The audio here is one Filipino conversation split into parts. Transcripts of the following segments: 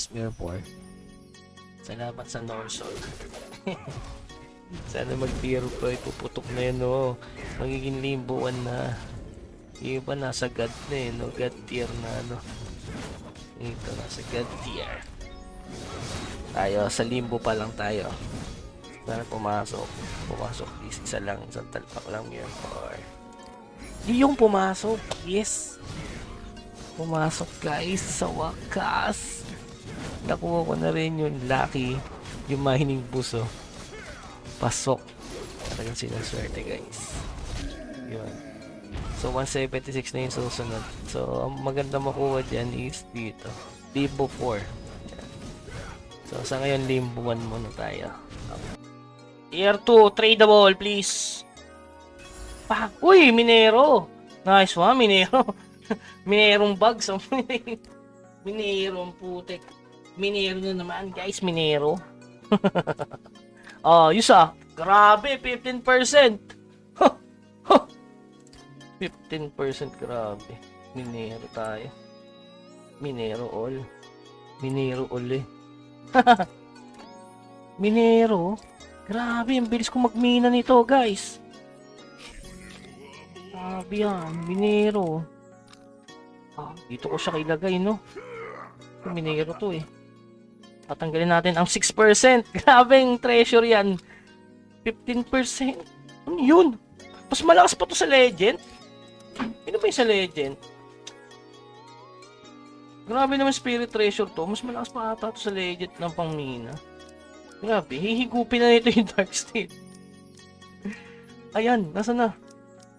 Ice Mirror 4. Salamat sa Norsol. Sana mag-tier 5. Puputok na yun, no. Magiging limbo 1 na. Yung iba nasa God na eh, no. God tier na, no. Ito, nasa God tier. Tayo, sa limbo pa lang tayo. Sana pumasok. Pumasok, please. Isa lang. Isang talpak lang yun. Or... yung pumasok. Yes. Pumasok, guys. Sa wakas. Nakuha ko na rin yung lucky. Yung mining buso. Pasok. Talagang sinaswerte, guys. Yun. So, 176 na yung susunod. So, ang maganda makuha dyan is dito. Limbo 4. Yan. So, sa ngayon, Limbo 1 muna tayo. Tier 2, tradable, please. Uy, Minero. Nice one, Minero. Minerong bugs. Minerong putek. Minero na naman, guys. Minero. Oh, yusa. Grabe, 15%. 15% grabe. Minero tayo. Minero all. Minero all eh. Minero. Grabe, ang bilis ko magmina nito, guys. Grabe yan. Minero. Dito ko siya ilagay, no? Minero to eh. Tatanggalin natin ang 6%. Grabeng treasure yan. 15%. Ano yun? Mas malakas pa to sa legend. Ano ba yung sa legend? Grabe naman spirit treasure to. Mas malakas pa ata to sa legend ng pangmina. Grabe. Hihigupin na nito yung dark state. Ayan. Nasa na?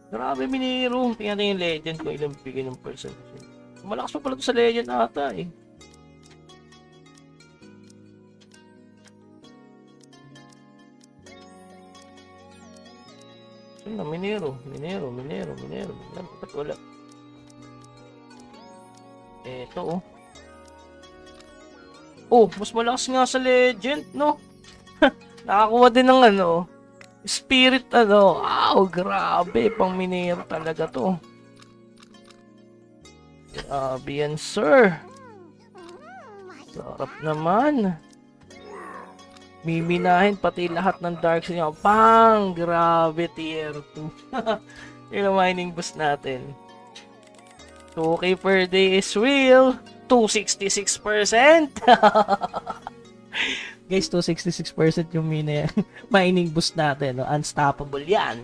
Grabe, Minero. Tingnan natin yung legend ko. Ilang bigay ng percentage. Malakas pa pala to sa legend ata eh. Ano, Minero. Ba't wala? Eto, oh. Oh, mas malakas nga sa legend, no? Nakakuha din ng ano, spirit, ano. Wow, grabe. Pang Minero talaga to. Grabe yan, sir. Sarap naman. Miminahin pati lahat ng dark sa inyo. Pang! Grabe, tier 2. Yung mining boost natin. 2k per day is real. 266%. Guys, 266% yung mining boost natin. No? Unstoppable yan.